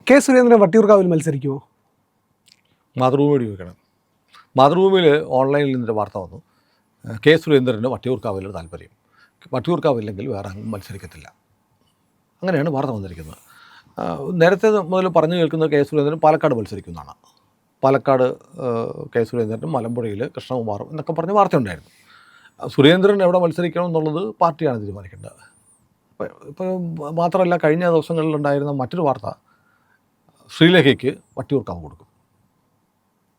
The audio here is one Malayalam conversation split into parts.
കെ സുരേന്ദ്രൻ വട്ടിയൂർക്കാവിൽ മത്സരിക്കുമോ? മാതൃഭൂമിയോട് ചോദിക്കണം. മാതൃഭൂമിയിൽ ഓൺലൈനിൽ നിന്നൊരു വാർത്ത വന്നു, കെ സുരേന്ദ്രന് വട്ടിയൂർക്കാവിൽ താല്പര്യം, വട്ടിയൂർക്കാവില്ലെങ്കിൽ വേറെ അങ്ങ് മത്സരിക്കത്തില്ല. അങ്ങനെയാണ് വാർത്ത വന്നിരിക്കുന്നത്. നേരത്തെ മുതൽ പറഞ്ഞു കേൾക്കുന്നത് കെ സുരേന്ദ്രൻ പാലക്കാട് മത്സരിക്കുന്നതാണ്. പാലക്കാട് കെ സുരേന്ദ്രനും മലമ്പുഴയിൽ കൃഷ്ണകുമാറും എന്നൊക്കെ പറഞ്ഞ് വാർത്തയുണ്ടായിരുന്നു. സുരേന്ദ്രൻ എവിടെ മത്സരിക്കണം എന്നുള്ളത് പാർട്ടിയാണ് തീരുമാനിക്കേണ്ടത്. ഇപ്പോൾ മാത്രമല്ല, കഴിഞ്ഞ ദിവസങ്ങളിലുണ്ടായിരുന്ന മറ്റൊരു വാർത്ത, ശ്രീലേഖയ്ക്ക് വട്ടിയൂർക്കാവ് കൊടുക്കും.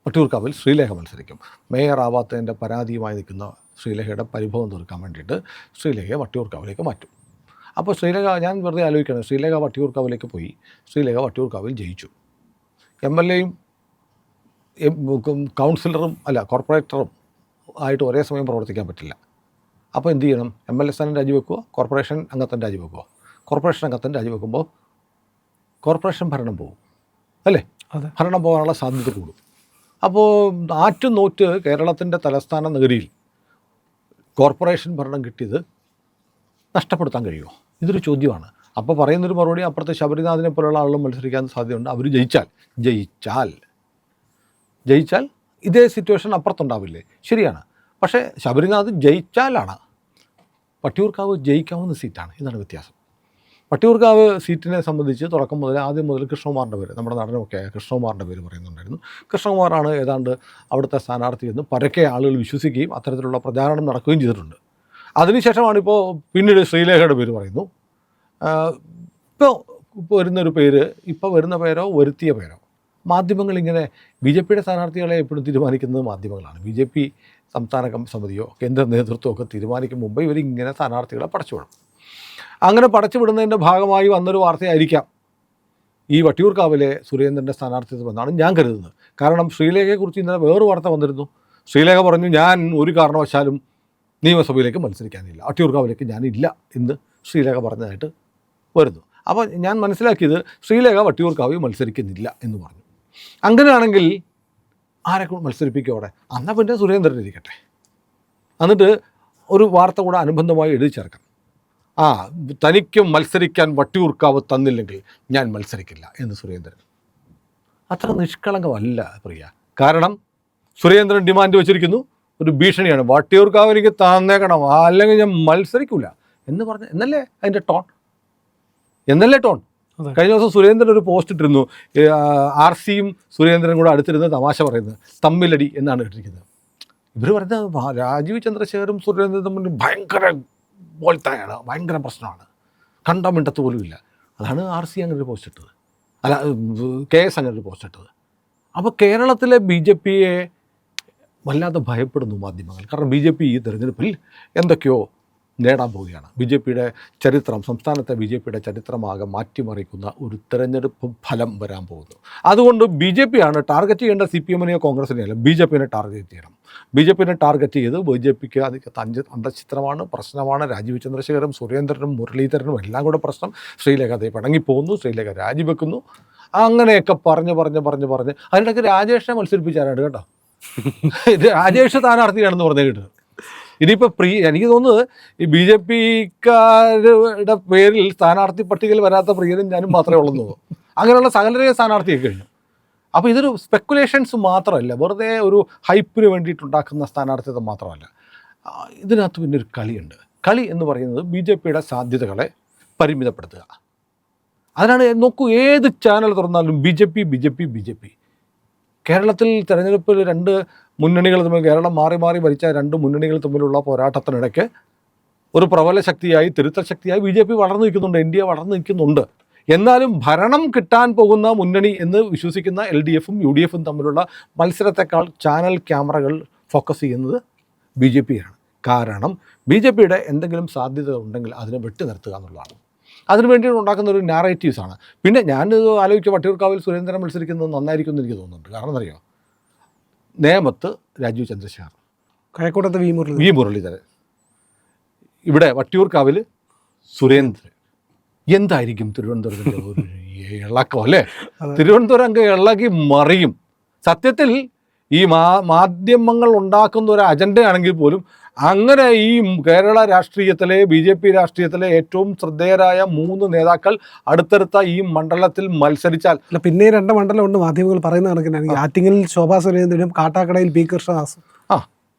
വട്ടിയൂർക്കാവിൽ ശ്രീലേഖ മത്സരിക്കും. മേയർ ആവാത്തതിൻ്റെ പരാതിയുമായി നിൽക്കുന്ന ശ്രീലേഖയുടെ പരിഭവം തീർക്കാൻ വേണ്ടിയിട്ട് ശ്രീലേഖയെ വട്ടിയൂർക്കാവിലേക്ക് മാറ്റും. അപ്പോൾ ശ്രീലേഖ, ഞാൻ വെറുതെ ആലോചിക്കണം, ശ്രീലേഖ വട്ടിയൂർക്കാവിലേക്ക് പോയി, ശ്രീലേഖ വട്ടിയൂർക്കാവിൽ ജയിച്ചു. MLA യും കൗൺസിലറും കോർപ്പറേറ്ററും ആയിട്ട് ഒരേ സമയം പ്രവർത്തിക്കാൻ പറ്റില്ല. അപ്പോൾ എന്ത് ചെയ്യണം? MLA സ്ഥാനം രാജിവെക്കുക, കോർപ്പറേഷൻ അംഗത്വം രാജിവെക്കുക. കോർപ്പറേഷൻ അംഗത്വം രാജിവെക്കുമ്പോൾ കോർപ്പറേഷൻ ഭരണം പോകും, അല്ലേ? ഭരണം പോകാനുള്ള സാധ്യത കൂടും. അപ്പോൾ ആറ്റുനോറ്റ് കേരളത്തിൻ്റെ തലസ്ഥാന നഗരിയിൽ കോർപ്പറേഷൻ ഭരണം കിട്ടിയത് നഷ്ടപ്പെടുത്താൻ കഴിയുമോ? ഇതൊരു ചോദ്യമാണ്. അപ്പോൾ പറയുന്നൊരു മറുപടി, അപ്പുറത്തെ ശബരിനാഥിനെ പോലുള്ള ആളുകളും മത്സരിക്കാൻ സാധ്യതയുണ്ട്. അവർ ജയിച്ചാൽ ഇതേ സിറ്റുവേഷൻ അപ്പുറത്തുണ്ടാവില്ലേ? ശരിയാണ്. പക്ഷേ ശബരിനാഥ് ജയിച്ചാലാണ്. വട്ടിയൂർക്കാവ് ജയിക്കാവുന്ന സീറ്റാണ്. ഇതാണ് വ്യത്യാസം. വട്ടിയൂർക്കാവ് സീറ്റിനെ സംബന്ധിച്ച് ആദ്യം മുതൽ കൃഷ്ണകുമാറിൻ്റെ പേര്, നമ്മുടെ നടനമൊക്കെ കൃഷ്ണകുമാറിൻ്റെ പേര് പറയുന്നുണ്ടായിരുന്നു. കൃഷ്ണകുമാറാണ് ഏതാണ്ട് അവിടുത്തെ സ്ഥാനാർത്ഥിയെന്ന് പരക്കെ ആളുകൾ വിശ്വസിക്കുകയും അത്തരത്തിലുള്ള പ്രചാരണം നടക്കുകയും ചെയ്തിട്ടുണ്ട്. അതിനുശേഷമാണിപ്പോൾ പിന്നീട് ശ്രീലേഖയുടെ പേര് പറയുന്നു. ഇപ്പോൾ വരുന്നൊരു പേര്, ഇപ്പോൾ വരുന്ന പേരോ വരുത്തിയ പേരോ, മാധ്യമങ്ങളിങ്ങനെ BJPയുടെ സ്ഥാനാർത്ഥികളെ എപ്പോഴും തീരുമാനിക്കുന്നത് മാധ്യമങ്ങളാണ്. BJP സംസ്ഥാന സമിതിയോ കേന്ദ്ര നേതൃത്വമോ ഒക്കെ തീരുമാനിക്കും മുമ്പ് ഇവരിങ്ങനെ സ്ഥാനാർത്ഥികളെ പടച്ചുവിടും. അങ്ങനെ പടച്ചുവിടുന്നതിൻ്റെ ഭാഗമായി വന്നൊരു വാർത്തയായിരിക്കാം ഈ വട്ടിയൂർക്കാവിലെ സുരേന്ദ്രൻ്റെ സ്ഥാനാർത്ഥിത്വം എന്നാണ് ഞാൻ കരുതുന്നത്. കാരണം ശ്രീലേഖയെക്കുറിച്ച് ഇന്നലെ വേറൊരു വാർത്ത വന്നിരുന്നു. ശ്രീലേഖ പറഞ്ഞു, ഞാൻ ഒരു കാരണവശാലും നിയമസഭയിലേക്ക് മത്സരിക്കാനില്ല, വട്ടിയൂർക്കാവിലേക്ക് ഞാനില്ല എന്ന് ശ്രീലേഖ പറഞ്ഞതായിട്ട് വരുന്നു. അപ്പോൾ ഞാൻ മനസ്സിലാക്കിയത് ശ്രീലേഖ വട്ടിയൂർക്കാവിൽ മത്സരിക്കുന്നില്ല എന്ന് പറഞ്ഞു. അങ്ങനെയാണെങ്കിൽ ആരെ മത്സരിപ്പിക്കും അവിടെ? എന്നാൽ പിന്നെ സുരേന്ദ്രൻ ഇരിക്കട്ടെ. എന്നിട്ട് ഒരു വാർത്ത കൂടെ അനുബന്ധമായി എഴുതി ചേർക്കാം, തനിക്കും മത്സരിക്കാൻ വട്ടിയൂർക്കാവ് തന്നില്ലെങ്കിൽ ഞാൻ മത്സരിക്കില്ല എന്ന് സുരേന്ദ്രൻ. അത്ര നിഷ്കളങ്കമല്ല പ്രിയ. കാരണം സുരേന്ദ്രൻ ഡിമാൻഡ് വെച്ചിരിക്കുന്നു, ഒരു ഭീഷണിയാണ്, വട്ടിയൂർക്കാവ് എനിക്ക് തന്നേക്കണം, അല്ലെങ്കിൽ ഞാൻ മത്സരിക്കില്ല എന്ന് പറഞ്ഞ്. എന്നല്ലേ അതിൻ്റെ ടോൺ? കഴിഞ്ഞ ദിവസം സുരേന്ദ്രൻ ഒരു പോസ്റ്റ് ഇട്ടിരുന്നു, RCയും സുരേന്ദ്രനും കൂടെ അടുത്തിരുന്ന് തമാശ പറയുന്നത്, തമ്മിലടി എന്നാണ് ഇട്ടിരിക്കുന്നത്. ഇവർ പറയുന്നത് രാജീവ് ചന്ദ്രശേഖരും സുരേന്ദ്രനും തമ്മിൽ ഭയങ്കര പോലത്തെയാണ്, ഭയങ്കര പ്രശ്നമാണ്, കണ്ട മിണ്ടത്ത് പോലും ഇല്ല. അതാണ് RC അങ്ങനെ ഒരു പോസ്റ്റ് ഇട്ടത്, KS അങ്ങനെ ഒരു പോസ്റ്റ് ഇട്ടത്. അപ്പോൾ കേരളത്തിലെ BJPയെ വല്ലാതെ ഭയപ്പെടുന്നു മാധ്യമങ്ങൾ. കാരണം BJP ഈ തെരഞ്ഞെടുപ്പിൽ എന്തൊക്കെയോ നേടാൻ പോവുകയാണ്. BJPയുടെ ചരിത്രം, സംസ്ഥാനത്തെ BJPയുടെ ചരിത്രമാകെ മാറ്റിമറിക്കുന്ന ഒരു തെരഞ്ഞെടുപ്പ് ഫലം വരാൻ പോകുന്നു. അതുകൊണ്ട് BJPയാണ് ടാർഗറ്റ് ചെയ്യേണ്ട, CPMനെയോ കോൺഗ്രസിനെയല്ല, BJPനെ ടാർഗറ്റ് ചെയ്യണം. BJPനെ ടാർഗറ്റ് ചെയ്ത് BJPക്ക് അത് അന്തഃഛിദ്രമാണ്, പ്രശ്നമാണ്. രാജീവ് ചന്ദ്രശേഖരും സുരേന്ദ്രനും മുരളീധരനും എല്ലാം കൂടെ പ്രശ്നം. ശ്രീലേഖ അതേ പിണങ്ങിപ്പോകുന്നു, ശ്രീലേഖ രാജിവെക്കുന്നു. അങ്ങനെയൊക്കെ പറഞ്ഞ് അതിനിടയ്ക്ക് രാജേഷിനെ മത്സരിപ്പിച്ചാരാണ് കേട്ടോ. രാജേഷ് സ്ഥാനാർത്ഥിയാണെന്ന് പറഞ്ഞേ കിട്ടുന്നത്. ഇനിയിപ്പോൾ എനിക്ക് തോന്നുന്നത് ഈ BJPക്കാരുടെ പേരിൽ സ്ഥാനാർത്ഥി പട്ടികയിൽ വരാത്ത പ്രിയനും ഞാനും മാത്രമേ ഉള്ളൂ. അങ്ങനെയുള്ള സകലരെയും സ്ഥാനാർത്ഥിയൊക്കെ കഴിഞ്ഞു. അപ്പോൾ ഇതൊരു സ്പെക്കുലേഷൻസ് മാത്രമല്ല, വെറുതെ ഒരു ഹൈപ്പിന് വേണ്ടിയിട്ടുണ്ടാക്കുന്ന സ്ഥാനാർത്ഥിത്വം മാത്രമല്ല. ഇതിനകത്ത് പിന്നെ ഒരു കളിയുണ്ട്. കളി എന്ന് പറയുന്നത് BJPയുടെ സാധ്യതകളെ പരിമിതപ്പെടുത്തുക. അതിനാണ് നോക്കൂ, ഏത് ചാനൽ തുറന്നാലും BJP. കേരളത്തിൽ തെരഞ്ഞെടുപ്പിൽ രണ്ട് മുന്നണികൾ തമ്മിൽ, കേരളം മാറി ഭരിച്ച രണ്ട് മുന്നണികൾ തമ്മിലുള്ള പോരാട്ടത്തിനിടയ്ക്ക് ഒരു പ്രബല ശക്തിയായി, തിരുത്തൽ ശക്തിയായി BJP വളർന്നു നിൽക്കുന്നുണ്ട്, NDA വളർന്നു നിൽക്കുന്നുണ്ട്. എന്നാലും ഭരണം കിട്ടാൻ പോകുന്ന മുന്നണി എന്ന് വിശ്വസിക്കുന്ന LDFും UDFും തമ്മിലുള്ള മത്സരത്തെക്കാൾ ചാനൽ ക്യാമറകൾ ഫോക്കസ് ചെയ്യുന്നത് BJPയാണ്. കാരണം BJPയുടെ എന്തെങ്കിലും സാധ്യത ഉണ്ടെങ്കിൽ അതിനെ വെട്ടി നിർത്തുക എന്നുള്ളതാണ്. അതിനു വേണ്ടി ഉണ്ടാക്കുന്ന ഒരു നാരേറ്റീവ്സാണ്. പിന്നെ ഞാൻ ആലോചിക്കുക, വട്ടിയൂർക്കാവിൽ സുരേന്ദ്രൻ മത്സരിക്കുന്നത് നന്നായിരിക്കും എന്ന് എനിക്ക് തോന്നുന്നുണ്ട്. കാരണം എന്നറിയോ, നേമത്ത് രാജീവ് ചന്ദ്രശേഖർ, കഴക്കൂട്ടത്ത് വി മുരളീധരൻ, ഇവിടെ വട്ടിയൂർക്കാവിൽ സുരേന്ദ്രൻ. എന്തായിരിക്കും തിരുവനന്തപുരത്തിൻ്റെ ഒരു ഇളക്കം, അല്ലേ? തിരുവനന്തപുരം അങ്ങ് ഇളകി മറിയും. സത്യത്തിൽ ഈ മാധ്യമങ്ങൾ ഉണ്ടാക്കുന്ന ഒരു അജണ്ടയാണെങ്കിൽ പോലും അങ്ങനെ ഈ കേരള രാഷ്ട്രീയത്തിലെ BJP രാഷ്ട്രീയത്തിലെ ഏറ്റവും ശ്രദ്ധേയരായ 3 നേതാക്കൾ അടുത്തടുത്ത ഈ മണ്ഡലത്തിൽ മത്സരിച്ചാൽ അല്ല, പിന്നെ 2 മണ്ഡലമുണ്ട് മാധ്യമങ്ങൾ പറയുന്ന കണക്കിനാണ്. ആറ്റിങ്ങൽ ശോഭാ സുരേന്ദ്രനും കാട്ടാക്കടയിൽ പി കൃഷ്ണദാസും.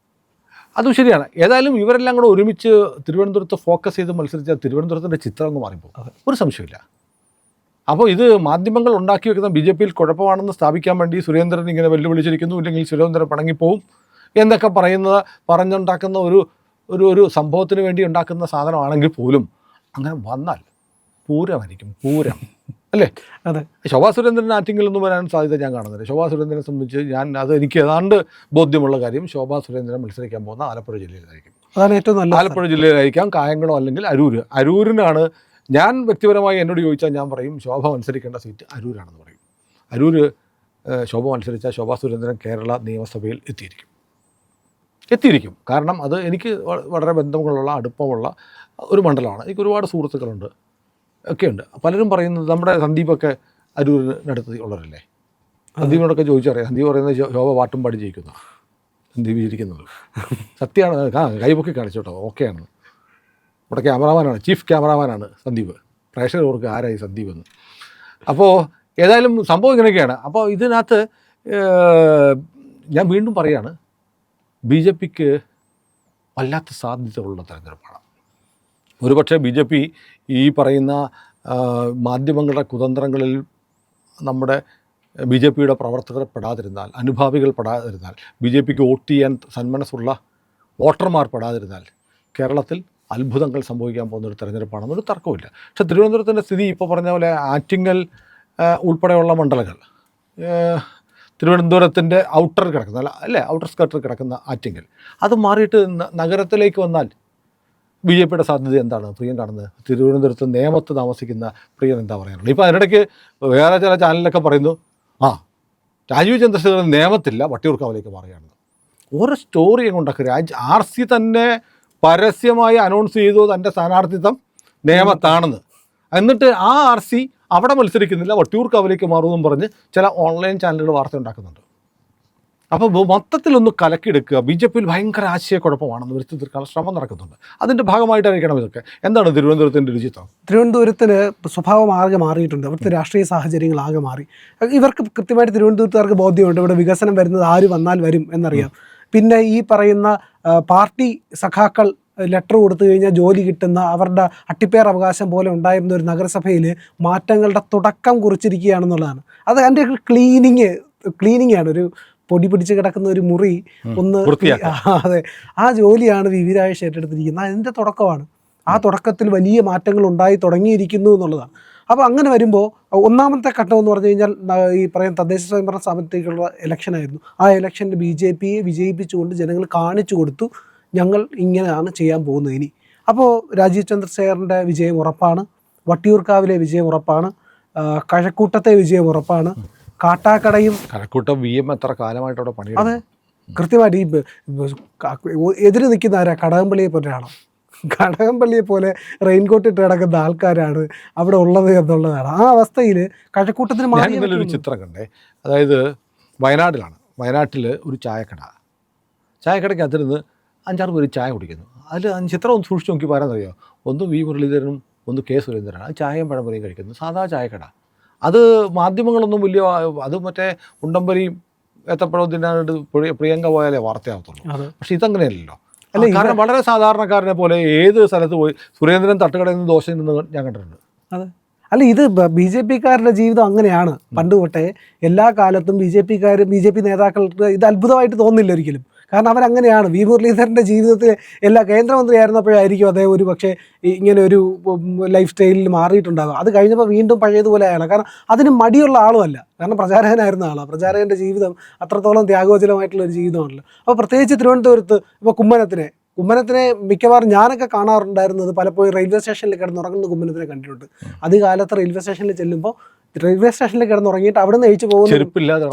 അതും ശരിയാണ്. ഏതായാലും ഇവരെല്ലാം കൂടെ ഒരുമിച്ച് തിരുവനന്തപുരത്ത് ഫോക്കസ് ചെയ്ത് മത്സരിച്ചാൽ തിരുവനന്തപുരത്തിൻ്റെ ചിത്രം അങ്ങ് മാറിപ്പോകും, ഒരു സംശയമില്ല. അപ്പോൾ ഇത് മാധ്യമങ്ങൾ ഉണ്ടാക്കി വെക്കുന്ന BJP-യിൽ കുഴപ്പമാണെന്ന് സ്ഥാപിക്കാൻ വേണ്ടി സുരേന്ദ്രൻ ഇങ്ങനെ വെല്ലുവിളിച്ചിരിക്കുന്നു, ഇല്ലെങ്കിൽ സുരേന്ദ്രൻ പണങ്ങിപ്പോവും എന്നൊക്കെ പറഞ്ഞുണ്ടാക്കുന്ന ഒരു സംഭവത്തിന് വേണ്ടി ഉണ്ടാക്കുന്ന സാധനമാണെങ്കിൽ പോലും അങ്ങനെ വന്നാൽ പൂരമായിരിക്കും, പൂരം അല്ലേ? അതെ. ശോഭാ സുരേന്ദ്രൻ ആറ്റിങ്ങിലൊന്നും വരാൻ സാധ്യത ഞാൻ കാണുന്നില്ല. ശോഭാ സുരേന്ദ്രനെ സംബന്ധിച്ച് എനിക്ക് ഏതാണ്ട് ബോധ്യമുള്ള കാര്യം, ശോഭാ സുരേന്ദ്രൻ മത്സരിക്കാൻ പോകുന്ന ആലപ്പുഴ ജില്ലയിലായിരിക്കും. അതാണ് ഏറ്റവും നല്ല. ആലപ്പുഴ ജില്ലയിലായിരിക്കാം, കായംകുളം അല്ലെങ്കിൽ അരൂരിനാണ്. ഞാൻ വ്യക്തിപരമായി എന്നോട് ചോദിച്ചാൽ ഞാൻ പറയും ശോഭ മത്സരിക്കേണ്ട സീറ്റ് അരൂരാണെന്ന് പറയും. അരൂര് ശോഭ മത്സരിച്ചാൽ ശോഭാ സുരേന്ദ്രൻ കേരള നിയമസഭയിൽ എത്തിയിരിക്കും. കാരണം അത് എനിക്ക് വളരെ ബന്ധങ്ങളുള്ള അടുപ്പമുള്ള ഒരു മണ്ഡലമാണ്. എനിക്ക് ഒരുപാട് സുഹൃത്തുക്കളുണ്ട്, ഒക്കെയുണ്ട്. പലരും പറയുന്നത് നമ്മുടെ സന്ദീപൊക്കെ അരൂരിനടുത്ത് ഉള്ളവരല്ലേ. സന്ദീപിനോടൊക്കെ ചോദിച്ചറിയാം. സന്ദീപ് പറയുന്നത് ശോഭ പാട്ടും പാടി ജയിക്കുന്ന സന്ദീപ് ഇരിക്കുന്നത് സത്യമാണ്. കൈപൊക്കി കാണിച്ചോട്ടോ, ഓക്കെയാണ്. ഇവിടെ ക്യാമറാമാനാണ്, ചീഫ് ക്യാമറാമാനാണ് സന്ദീപ്. പ്രേക്ഷകർക്ക് ആരായി സന്ദീപ് എന്ന്. അപ്പോൾ ഏതായാലും സംഭവം ഇങ്ങനെയൊക്കെയാണ്. അപ്പോൾ ഇതിനകത്ത് ഞാൻ വീണ്ടും പറയാണ്, BJP-ക്ക് വല്ലാത്ത സാധ്യതയുള്ള തെരഞ്ഞെടുപ്പാണ്. ഒരുപക്ഷെ BJP ഈ പറയുന്ന മാധ്യമങ്ങളുടെ കുതന്ത്രങ്ങളിൽ നമ്മുടെ BJP-യുടെ പ്രവർത്തകർ പെടാതിരുന്നാൽ, അനുഭാവികൾ പെടാതിരുന്നാൽ, BJP-ക്ക് വോട്ട് ചെയ്യാൻ സന്മനസ്സുള്ള വോട്ടർമാർ പെടാതിരുന്നാൽ കേരളത്തിൽ അത്ഭുതങ്ങൾ സംഭവിക്കാൻ പോകുന്നൊരു തെരഞ്ഞെടുപ്പാണെന്നൊരു തർക്കമില്ല. പക്ഷേ തിരുവനന്തപുരത്തിൻ്റെ സ്ഥിതി ഇപ്പോൾ പറഞ്ഞ പോലെ ആറ്റിങ്ങൽ ഉൾപ്പെടെയുള്ള മണ്ഡലങ്ങൾ, തിരുവനന്തപുരത്തിൻ്റെ ഔട്ടർ കിടക്കുന്ന ഔട്ടർ സ്കർട്ടിൽ കിടക്കുന്ന ആറ്റിങ്ങൽ, അത് മാറിയിട്ട് നഗരത്തിലേക്ക് വന്നാൽ BJP-യുടെ സാധ്യത എന്താണ് പ്രിയൻ കാണുന്നത്? തിരുവനന്തപുരത്ത് നേമത്ത് താമസിക്കുന്ന പ്രിയൻ എന്താ പറയാനുള്ളത്? ഇപ്പോൾ അതിനിടയ്ക്ക് വേറെ ചില ചാനലിലൊക്കെ പറയുന്നു, രാജീവ് ചന്ദ്രശേഖരൻ നേമത്തില്ല, വട്ടിയൂർക്കാവിലേക്ക് മാറുകയാണ്. ഓരോ സ്റ്റോറി കൊണ്ടൊക്കെ RC തന്നെ പരസ്യമായി അനൗൺസ് ചെയ്തു തൻ്റെ സ്ഥാനാർത്ഥിത്വം നേമത്താണെന്ന്. എന്നിട്ട് ആ RC അവിടെ മത്സരിക്കുന്നില്ല, വട്ടിയൂർക്കാവിലേക്ക് മാറുമെന്നും പറഞ്ഞ് ചില ഓൺലൈൻ ചാനലുകൾ വാർത്ത ഉണ്ടാക്കുന്നുണ്ട്. അപ്പോൾ മൊത്തത്തിലൊന്ന് കലക്കിയെടുക്കുക. BJP-യിൽ ഭയങ്കര ആശയക്കുഴപ്പമാണെന്ന് വരുത്തി തീർക്കാനുള്ള ശ്രമം നടക്കുന്നുണ്ട്. അതിൻ്റെ ഭാഗമായിട്ടായിരിക്കണം ഇതൊക്കെ. എന്താണ് തിരുവനന്തപുരത്തിൻ്റെ രുചിത്വം? തിരുവനന്തപുരത്തിന് സ്വഭാവം ആകെ മാറിയിട്ടുണ്ട്. അവിടുത്തെ രാഷ്ട്രീയ സാഹചര്യങ്ങൾ ആകെ മാറി. ഇവർക്ക് കൃത്യമായിട്ട് തിരുവനന്തപുരത്തുകാർക്ക് ബോധ്യമുണ്ട് ഇവിടെ വികസനം വരുന്നത് ആര് വന്നാൽ വരും എന്നറിയാം. പിന്നെ ഈ പറയുന്ന പാർട്ടി സഖാക്കൾ ലെറ്റർ കൊടുത്തു കഴിഞ്ഞാൽ ജോലി കിട്ടുന്ന അവരുടെ അട്ടിപ്പേർ അവകാശം പോലെ ഉണ്ടായിരുന്ന ഒരു നഗരസഭയിൽ മാറ്റങ്ങളുടെ തുടക്കം കുറിച്ചിരിക്കുകയാണെന്നുള്ളതാണ്. അത് അതിൻ്റെ ക്ലീനിങ് ആണ്. ഒരു പൊടി പിടിച്ച് കിടക്കുന്ന ഒരു മുറി ഒന്ന്, അതെ, ആ ജോലിയാണ് VV രാജേഷ് ഏറ്റെടുത്തിരിക്കുന്നത്. അതിൻ്റെ തുടക്കമാണ്. ആ തുടക്കത്തിൽ വലിയ മാറ്റങ്ങൾ ഉണ്ടായി തുടങ്ങിയിരിക്കുന്നു എന്നുള്ളതാണ്. അപ്പോൾ അങ്ങനെ വരുമ്പോൾ ഒന്നാമത്തെ ഘട്ടം എന്ന് പറഞ്ഞു കഴിഞ്ഞാൽ ഈ പറയുന്ന തദ്ദേശ സ്വയംഭരണ സ്ഥാപനത്തേക്കുള്ള ഇലക്ഷനായിരുന്നു. ആ ഇലക്ഷനിൽ BJP-യെ വിജയിപ്പിച്ചുകൊണ്ട് ജനങ്ങൾ കാണിച്ചു കൊടുത്തു, ഞങ്ങൾ ഇങ്ങനെയാണ് ചെയ്യാൻ പോകുന്നത് ഇനി. അപ്പോൾ രാജീവ് ചന്ദ്രശേഖരൻ്റെ വിജയം ഉറപ്പാണ്, വട്ടിയൂർക്കാവിലെ വിജയം ഉറപ്പാണ്, കഴക്കൂട്ടത്തെ വിജയം ഉറപ്പാണ്, കാട്ടാക്കടയും. കഴക്കൂട്ടം VM എത്ര കാലമായിട്ട് അവിടെ പണി. അതെ, കൃത്യമായിട്ട് ഈ എതിര് നിൽക്കുന്ന ആരാ? കടകംപള്ളിയെ പോലെയാണോ? കടകംപള്ളിയെ പോലെ റെയിൻകോട്ട് ഇട്ട് കിടക്കുന്ന ആൾക്കാരാണ് അവിടെ ഉള്ളത് എന്നുള്ളതാണ്. ആ അവസ്ഥയിൽ കഴക്കൂട്ടത്തിന് ഒരു ചിത്രം കണ്ടേ. അതായത് വയനാട്ടിൽ ഒരു ചായക്കടയ്ക്കകത്തിരുന്ന് 5-6 പേര് ചായ കുടിക്കുന്നു. അതിൽ ചിത്രം ഒന്ന് സൂക്ഷിച്ച് നോക്കി പറയാനറിയോ? ഒന്ന് V മുരളീധരനും ഒന്ന് K സുരേന്ദ്രനാണ്. അത് ചായയും പഴംപൊരിയും കഴിക്കുന്നു, സാധാ ചായക്കട. അത് മാധ്യമങ്ങളൊന്നും വലിയ, അത് മറ്റേ ഉണ്ടംപരിയും ഏത്തപ്പഴവും തിന്നാനായിട്ട് പ്രിയങ്ക പോയാലേ വാർത്തയാകത്തുള്ളൂ. പക്ഷെ ഇതങ്ങനെയല്ലല്ലോ. കാരണം വളരെ സാധാരണക്കാരനെ പോലെ ഏത് സ്ഥലത്ത് പോയി സുരേന്ദ്രൻ തട്ടുകടയിൽ നിന്ന് ദോശ നിന്ന് ഞാൻ കണ്ടിട്ടുണ്ട്. അതെ, അല്ല, ഇത് BJP-ക്കാരുടെ ജീവിതം അങ്ങനെയാണ്. പണ്ട് തൊട്ടേ എല്ലാ കാലത്തും BJP നേതാക്കൾക്ക് ഇത് അത്ഭുതമായിട്ട് തോന്നില്ല ഒരിക്കലും. കാരണം അവരങ്ങനെയാണ്. V മുരളീധരൻ്റെ ജീവിതത്തിൽ കേന്ദ്രമന്ത്രിയായിരുന്നപ്പോഴായിരിക്കും അദ്ദേഹം ഒരു പക്ഷേ ഇങ്ങനെ ഒരു ലൈഫ് സ്റ്റൈലിൽ മാറിയിട്ടുണ്ടാകും. അത് കഴിഞ്ഞപ്പോൾ വീണ്ടും പഴയതുപോലെയാണ്. കാരണം അതിന് മടിയുള്ള ആളുമല്ല. കാരണം പ്രചാരകനായിരുന്ന ആളാണ്. പ്രചാരകൻ്റെ ജീവിതം അത്രത്തോളം ത്യാഗോജലമായിട്ടുള്ളൊരു ജീവിതമാണല്ലോ. അപ്പോൾ പ്രത്യേകിച്ച് തിരുവനന്തപുരത്ത് ഇപ്പോൾ കുമ്മനത്തിനെ മിക്കവാറും ഞാനൊക്കെ കാണാറുണ്ടായിരുന്നത് പലപ്പോഴും റെയിൽവേ സ്റ്റേഷനിൽ കിടന്നുറങ്ങുന്ന കുമ്മനത്തിനെ കണ്ടിട്ടുണ്ട്. ആദ്യകാലത്ത് റെയിൽവേ സ്റ്റേഷനിൽ ചെല്ലുമ്പോൾ റെയിൽവേ സ്റ്റേഷനിൽ കിടന്നുറങ്ങിയിട്ട് അവിടെ നിന്ന് അയച്ചു പോകുന്ന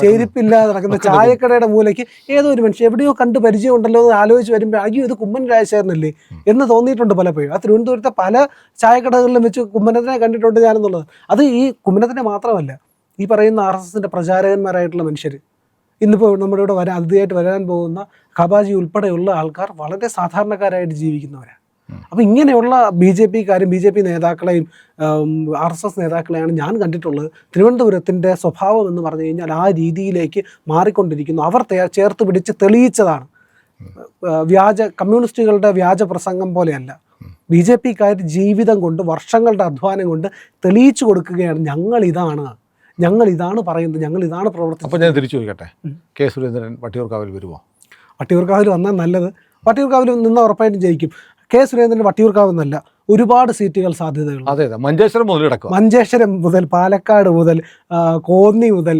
ചെരുപ്പില്ലാതെ നടക്കുന്ന ചായക്കടയുടെ മൂലയ്ക്ക് ഏതോ ഒരു മനുഷ്യൻ എവിടെയോ കണ്ട് പരിചയം ഉണ്ടല്ലോ എന്ന് ആലോചിച്ച് വരുമ്പോൾ അയ്യോ ഇത് കുമ്മൻ രാജശേഖരനല്ലേ എന്ന് തോന്നിയിട്ടുണ്ട് പലപ്പോഴും. ആ തിരുവനന്തപുരത്തെ പല ചായക്കടകളിലും വെച്ച് കുമ്മനത്തിനെ കണ്ടിട്ടുണ്ട് ഞാനെന്നുള്ളത്. അത് ഈ കുമ്മനത്തിനെ മാത്രമല്ല, ഈ പറയുന്ന RSSൻ്റെ പ്രചാരകന്മാരായിട്ടുള്ള മനുഷ്യർ ഇന്നിപ്പോൾ നമ്മുടെ ഇവിടെ അതിഥിയായിട്ട് വരാൻ പോകുന്ന ഖബാജി ഉൾപ്പെടെയുള്ള ആൾക്കാർ വളരെ സാധാരണക്കാരായിട്ട് ജീവിക്കുന്നവരാണ്. അപ്പോൾ ഇങ്ങനെയുള്ള ബി ജെ പി നേതാക്കളെയും RSS നേതാക്കളെയാണ് ഞാൻ കണ്ടിട്ടുള്ളത്. തിരുവനന്തപുരത്തിൻ്റെ സ്വഭാവം എന്ന് പറഞ്ഞു കഴിഞ്ഞാൽ ആ രീതിയിലേക്ക് മാറിക്കൊണ്ടിരിക്കുന്നു. അവർ ചേർത്ത് പിടിച്ച് തെളിയിച്ചതാണ്. കമ്മ്യൂണിസ്റ്റുകളുടെ വ്യാജ പ്രസംഗം പോലെയല്ല. ബി ജെ പിക്കാർ ജീവിതം കൊണ്ട്, വർഷങ്ങളുടെ അധ്വാനം കൊണ്ട് തെളിയിച്ചു കൊടുക്കുകയാണ്, ഞങ്ങൾ ഇതാണ് പറയുന്നത്, ഞങ്ങൾ ഇതാണ് പ്രവർത്തിച്ചത്. അപ്പോൾ ഞാൻ തിരിച്ചു ചോദിക്കട്ടെ, കെ സുരേന്ദ്രൻ വട്ടിയൂർക്കാവിൽ വരുമോ? വട്ടിയൂർക്കാവിൽ വന്നാൽ നല്ലത്. വട്ടിയൂർക്കാവിൽ നിന്ന് ഉറപ്പായിട്ടും ജയിക്കും. കെ സുരേന്ദ്രൻ വട്ടിയൂർക്കാവ് എന്നല്ല, ഒരുപാട് സീറ്റുകൾ സാധ്യതകൾ. അതെ, മഞ്ചേശ്വരം മുതൽ കിടക്കും. മഞ്ചേശ്വരം മുതൽ, പാലക്കാട് മുതൽ, കോന്നി മുതൽ,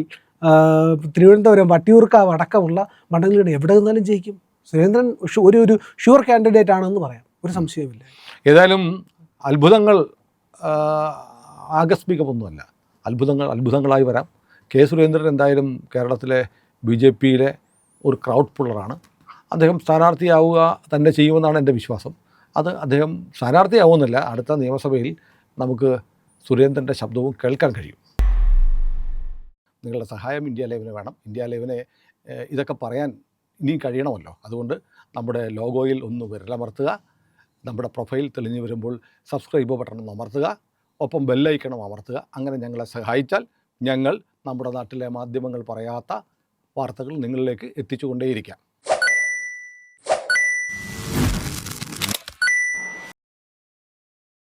തിരുവനന്തപുരം, വട്ടിയൂർക്കാവ് അടക്കമുള്ള മണ്ഡലങ്ങളിൽ എവിടെ നിന്നാലും ജയിക്കും. സുരേന്ദ്രൻ ഒരു ഷുവർ കാൻഡിഡേറ്റ് ആണെന്ന് പറയാം, ഒരു സംശയവുമില്ല. ഏതായാലും അത്ഭുതങ്ങൾ ആകസ്മികമൊന്നുമല്ല, അത്ഭുതങ്ങളായി വരാം. കെ സുരേന്ദ്രൻ എന്തായാലും കേരളത്തിലെ BJPയിലെ ഒരു ക്രൗഡ് പുള്ളറാണ്. അദ്ദേഹം സ്ഥാനാർത്ഥിയാവുക തന്നെ ചെയ്യുമെന്നാണ് എൻ്റെ വിശ്വാസം. അത് അദ്ദേഹം സ്ഥാനാർത്ഥിയാവുന്നില്ല, അടുത്ത നിയമസഭയിൽ നമുക്ക് സുരേന്ദ്രൻ്റെ ശബ്ദവും കേൾക്കാൻ കഴിയും. നിങ്ങളുടെ സഹായം ഇന്ത്യ ലൈവിന് വേണം. ഇന്ത്യ ലൈവിനെ ഇതൊക്കെ പറയാൻ ഇനിയും കഴിയണമല്ലോ. അതുകൊണ്ട് നമ്മുടെ ലോഗോയിൽ ഒന്ന് വിരലമർത്തുക, നമ്മുടെ പ്രൊഫൈൽ തെളിഞ്ഞു വരുമ്പോൾ സബ്സ്ക്രൈബ് ബട്ടൺ അമർത്തുക, ഒപ്പം ബെല്ലൈക്കണം അമർത്തുക. അങ്ങനെ ഞങ്ങളെ സഹായിച്ചാൽ ഞങ്ങൾ നമ്മുടെ നാട്ടിലെ മാധ്യമങ്ങൾ പറയാത്ത വാർത്തകൾ നിങ്ങളിലേക്ക് എത്തിച്ചുകൊണ്ടേയിരിക്കാം.